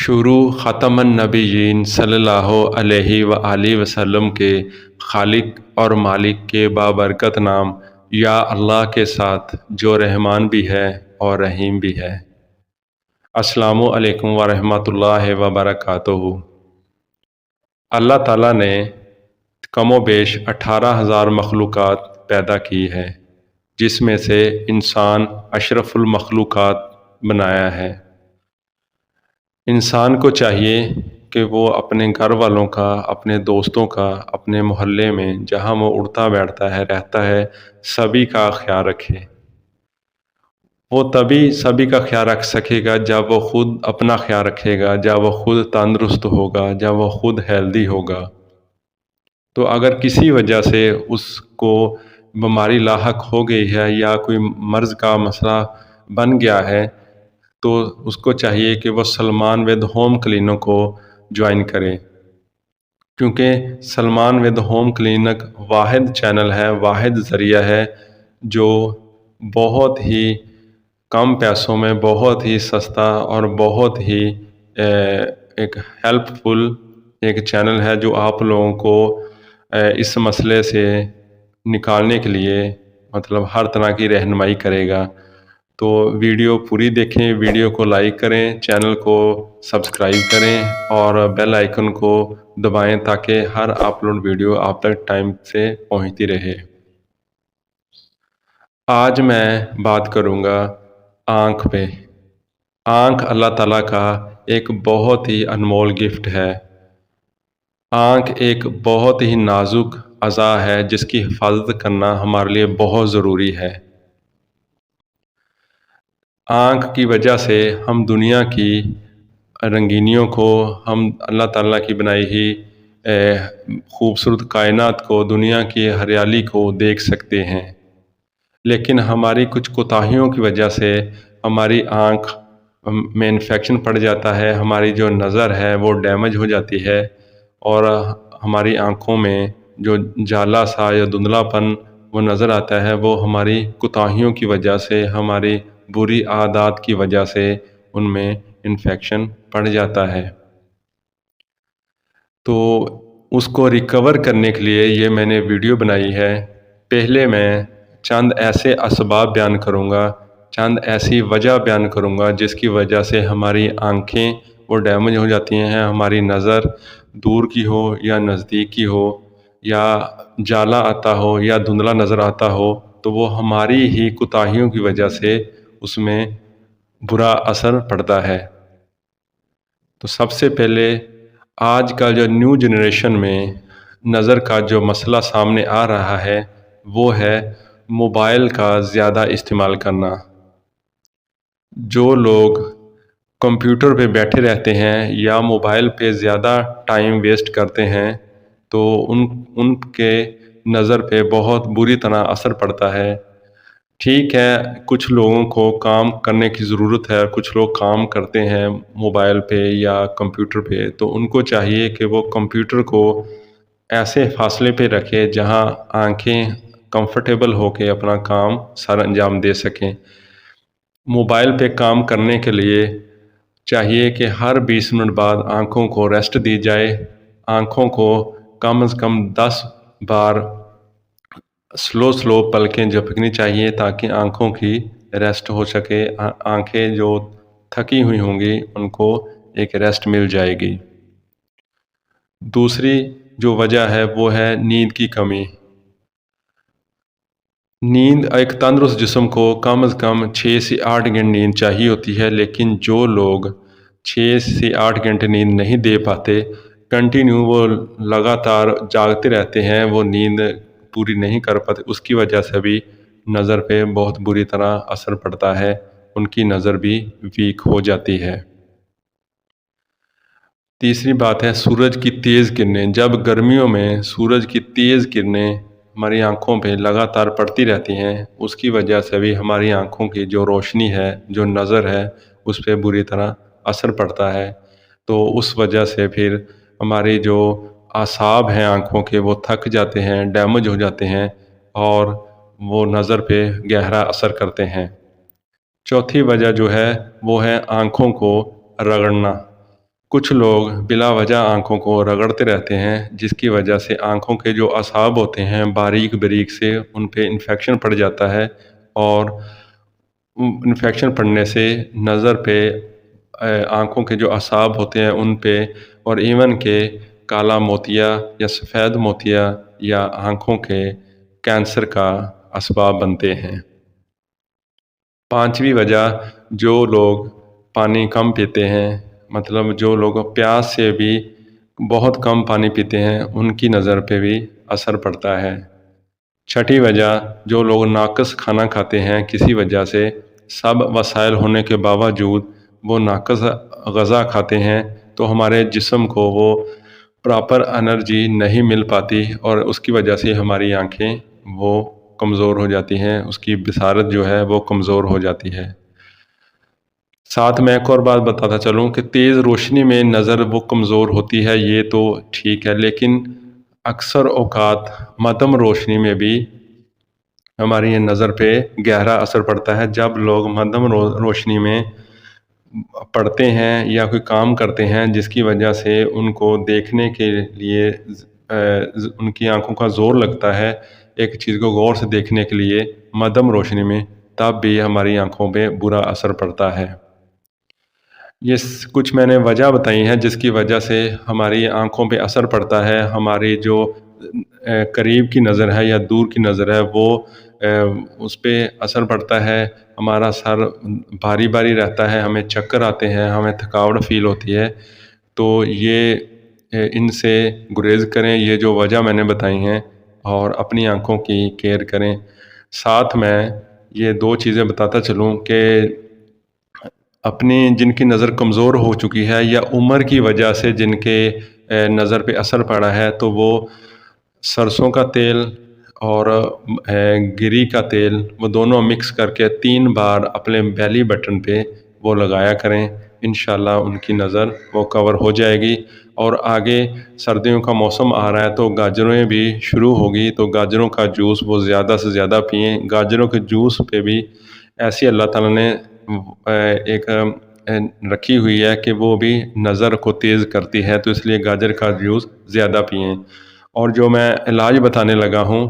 شروع ختم النبیین صلی اللہ علیہ وآلہ وسلم کے خالق اور مالک کے بابرکت نام یا اللہ کے ساتھ جو رحمان بھی ہے اور رحیم بھی ہے۔ السلام علیکم ورحمۃ اللہ وبرکاتہ۔ اللہ تعالیٰ نے کم و بیش 18,000 مخلوقات پیدا کی ہے، جس میں سے انسان اشرف المخلوقات بنایا ہے۔ انسان کو چاہیے کہ وہ اپنے گھر والوں کا، اپنے دوستوں کا، اپنے محلے میں جہاں وہ اٹھتا بیٹھتا ہے رہتا ہے، سبھی کا خیال رکھے۔ وہ تبھی سبھی کا خیال رکھ سکے گا جب وہ خود اپنا خیال رکھے گا، جب وہ خود تندرست ہوگا، جب وہ خود ہیلدی ہوگا۔ تو اگر کسی وجہ سے اس کو بیماری لاحق ہو گئی ہے یا کوئی مرض کا مسئلہ بن گیا ہے، تو اس کو چاہیے کہ وہ سلمان ود ہوم کلینک کو جوائن کرے، کیونکہ سلمان ود ہوم کلینک واحد چینل ہے، واحد ذریعہ ہے جو بہت ہی کم پیسوں میں بہت ہی سستا اور بہت ہی ایک ہیلپ فل ایک چینل ہے جو آپ لوگوں کو اس مسئلے سے نکالنے کے لیے مطلب ہر طرح کی رہنمائی کرے گا۔ تو ویڈیو پوری دیکھیں، ویڈیو کو لائک کریں، چینل کو سبسکرائب کریں اور بیل آئیکن کو دبائیں تاکہ ہر اپلوڈ ویڈیو آپ تک ٹائم سے پہنچتی رہے۔ آج میں بات کروں گا آنکھ پہ۔ آنکھ اللہ تعالیٰ کا ایک بہت ہی انمول گفٹ ہے۔ آنکھ ایک بہت ہی نازک اعضاء ہے جس کی حفاظت کرنا ہمارے لیے بہت ضروری ہے۔ آنکھ کی وجہ سے ہم دنیا کی رنگینیوں کو، ہم اللہ تعالیٰ کی بنائی ہوئی خوبصورت کائنات کو، دنیا کی ہریالی کو دیکھ سکتے ہیں، لیکن ہماری کچھ کوتاہیوں کی وجہ سے ہماری آنکھ میں انفیکشن پڑ جاتا ہے، ہماری جو نظر ہے وہ ڈیمیج ہو جاتی ہے اور ہماری آنکھوں میں جو جالا سا یا دھندلا پن وہ نظر آتا ہے، وہ ہماری کوتاہیوں کی وجہ سے، ہماری بری عادات کی وجہ سے ان میں انفیکشن پڑ جاتا ہے۔ تو اس کو ریکور کرنے کے لیے یہ میں نے ویڈیو بنائی ہے۔ پہلے میں چند ایسے اسباب بیان کروں گا، چند ایسی وجہ بیان کروں گا جس کی وجہ سے ہماری آنکھیں وہ ڈیمیج ہو جاتی ہیں، ہماری نظر دور کی ہو یا نزدیک کی ہو، یا جالا آتا ہو یا دھندلا نظر آتا ہو، تو وہ ہماری ہی کوتاہیوں کی وجہ سے اس میں برا اثر پڑتا ہے۔ تو سب سے پہلے آج کا جو نیو جنریشن میں نظر کا جو مسئلہ سامنے آ رہا ہے وہ ہے موبائل کا زیادہ استعمال کرنا۔ جو لوگ کمپیوٹر پہ بیٹھے رہتے ہیں یا موبائل پہ زیادہ ٹائم ویسٹ کرتے ہیں تو ان کے نظر پہ بہت بری طرح اثر پڑتا ہے۔ ٹھیک ہے، کچھ لوگوں کو کام کرنے کی ضرورت ہے، کچھ لوگ کام کرتے ہیں موبائل پہ یا کمپیوٹر پہ، تو ان کو چاہیے کہ وہ کمپیوٹر کو ایسے فاصلے پہ رکھے جہاں آنکھیں کمفرٹیبل ہو کے اپنا کام سر انجام دے سکیں۔ موبائل پہ کام کرنے کے لیے چاہیے کہ ہر 20 منٹ بعد آنکھوں کو ریسٹ دی جائے، آنکھوں کو کم از کم 10 بار سلو پلکیں جھپکنی چاہیے تاکہ آنکھوں کی ریسٹ ہو سکے، آنکھیں جو تھکی ہوئی ہوں گی ان کو ایک ریسٹ مل جائے گی۔ دوسری جو وجہ ہے وہ ہے نیند کی کمی۔ نیند ایک تندرست جسم کو کم از کم 6 سے 8 گھنٹے نیند چاہیے ہوتی ہے، لیکن جو لوگ 6 سے 8 گھنٹے نیند نہیں دے پاتے، کنٹینیو وہ لگاتار جاگتے رہتے ہیں، وہ نیند پوری نہیں کر پاتے، اس کی وجہ سے بھی نظر پہ بہت بری طرح اثر پڑتا ہے، ان کی نظر بھی ویک ہو جاتی ہے۔ تیسری بات ہے سورج کی تیز کرنیں۔ جب گرمیوں میں سورج کی تیز کرنیں ہماری آنکھوں پہ لگاتار پڑتی رہتی ہیں، اس کی وجہ سے بھی ہماری آنکھوں کی جو روشنی ہے، جو نظر ہے، اس پہ بری طرح اثر پڑتا ہے۔ تو اس وجہ سے پھر ہماری جو اعصاب ہیں آنکھوں کے وہ تھک جاتے ہیں، ڈیمیج ہو جاتے ہیں اور وہ نظر پہ گہرا اثر کرتے ہیں۔ چوتھی وجہ جو ہے وہ ہے آنکھوں کو رگڑنا۔ کچھ لوگ بلا وجہ آنکھوں کو رگڑتے رہتے ہیں، جس کی وجہ سے آنکھوں کے جو اعصاب ہوتے ہیں باریک باریک سے ان پہ انفیکشن پڑ جاتا ہے، اور انفیکشن پڑنے سے نظر پہ آنکھوں کے جو اعصاب ہوتے ہیں ان پہ، اور ایون کہ کالا موتیا یا سفید موتیا یا آنکھوں کے کینسر کا اسباب بنتے ہیں۔ پانچویں وجہ، جو لوگ پانی کم پیتے ہیں، مطلب جو لوگ پیاس سے بھی بہت کم پانی پیتے ہیں، ان کی نظر پہ بھی اثر پڑتا ہے۔ چھٹی وجہ، جو لوگ ناقص کھانا کھاتے ہیں کسی وجہ سے، سب وسائل ہونے کے باوجود وہ ناقص غذا کھاتے ہیں، تو ہمارے جسم کو وہ پراپر انرجی نہیں مل پاتی، اور اس کی وجہ سے ہماری آنکھیں وہ کمزور ہو جاتی ہیں، اس کی بصارت جو ہے وہ کمزور ہو جاتی ہے۔ ساتھ میں ایک اور بات بتاتا چلوں کہ تیز روشنی میں نظر وہ کمزور ہوتی ہے، یہ تو ٹھیک ہے، لیکن اکثر اوقات مدھم روشنی میں بھی ہماری نظر پہ گہرا اثر پڑتا ہے۔ جب لوگ مدھم روشنی میں پڑھتے ہیں یا کوئی کام کرتے ہیں جس کی وجہ سے ان کو دیکھنے کے لیے ان کی آنکھوں کا زور لگتا ہے ایک چیز کو غور سے دیکھنے کے لیے مدھم روشنی میں، تب بھی ہماری آنکھوں پہ برا اثر پڑتا ہے۔ یہ کچھ میں نے وجہ بتائی ہیں جس کی وجہ سے ہماری آنکھوں پہ اثر پڑتا ہے۔ ہماری جو قریب کی نظر ہے یا دور کی نظر ہے وہ اس پہ اثر پڑتا ہے۔ ہمارا سر بھاری بھاری رہتا ہے، ہمیں چکر آتے ہیں، ہمیں تھکاوٹ فیل ہوتی ہے، تو یہ ان سے گریز کریں، یہ جو وجہ میں نے بتائی ہیں، اور اپنی آنکھوں کی کیئر کریں۔ ساتھ میں یہ دو چیزیں بتاتا چلوں کہ اپنی جن کی نظر کمزور ہو چکی ہے یا عمر کی وجہ سے جن کے نظر پہ اثر پڑا ہے، تو وہ سرسوں کا تیل اور گری کا تیل وہ دونوں مکس کر کے 3 بار اپنے بیلی بٹن پہ وہ لگایا کریں، انشاءاللہ ان کی نظر وہ کور ہو جائے گی۔ اور آگے سردیوں کا موسم آ رہا ہے تو گاجریں بھی شروع ہوگی، تو گاجروں کا جوس وہ زیادہ سے زیادہ پئیں۔ گاجروں کے جوس پہ بھی ایسی اللہ تعالیٰ نے ایک رکھی ہوئی ہے کہ وہ بھی نظر کو تیز کرتی ہے، تو اس لیے گاجر کا جوس زیادہ پئیں۔ اور جو میں علاج بتانے لگا ہوں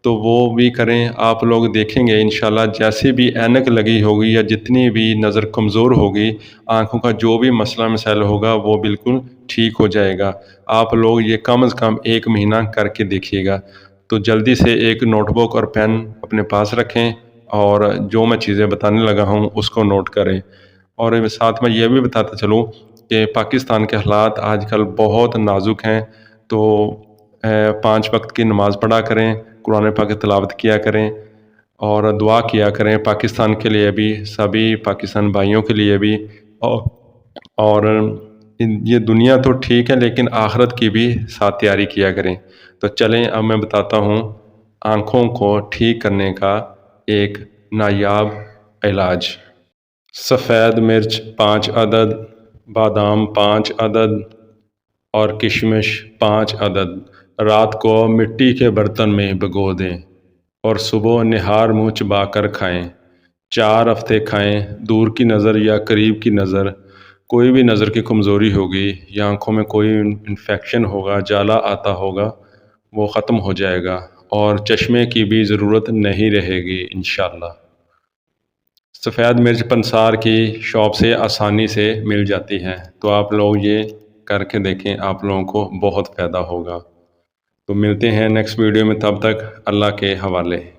تو وہ بھی کریں، آپ لوگ دیکھیں گے انشاءاللہ جیسے بھی اینک لگی ہوگی یا جتنی بھی نظر کمزور ہوگی، آنکھوں کا جو بھی مسئلہ مسائل ہوگا وہ بالکل ٹھیک ہو جائے گا۔ آپ لوگ یہ کم از کم 1 مہینہ کر کے دیکھیے گا، تو جلدی سے ایک نوٹ بک اور پین اپنے پاس رکھیں، اور جو میں چیزیں بتانے لگا ہوں اس کو نوٹ کریں۔ اور ساتھ میں یہ بھی بتاتا چلوں کہ پاکستان کے حالات آج کل بہت نازک ہیں، تو 5 وقت کی نماز پڑھا کریں، قرآن پاک کی تلاوت کیا کریں، اور دعا کیا کریں پاکستان کے لیے بھی، سبھی پاکستان بھائیوں کے لیے بھی، اور یہ دنیا تو ٹھیک ہے لیکن آخرت کی بھی ساتھ تیاری کیا کریں۔ تو چلیں اب میں بتاتا ہوں آنکھوں کو ٹھیک کرنے کا ایک نایاب علاج۔ سفید مرچ 5 عدد، بادام 5 عدد اور کشمش 5 عدد رات کو مٹی کے برتن میں بھگو دیں اور صبح نہار منہ چبا کر کھائیں۔ 4 ہفتے کھائیں۔ دور کی نظر یا قریب کی نظر، کوئی بھی نظر کی کمزوری ہوگی یا آنکھوں میں کوئی انفیکشن ہوگا، جالا آتا ہوگا، وہ ختم ہو جائے گا، اور چشمے کی بھی ضرورت نہیں رہے گی انشاءاللہ۔ سفید مرچ پنسار کی شاپ سے آسانی سے مل جاتی ہے، تو آپ لوگ یہ کر کے دیکھیں، آپ لوگوں کو بہت فائدہ ہوگا۔ تو ملتے ہیں نیکسٹ ویڈیو میں، تب تک اللہ کے حوالے۔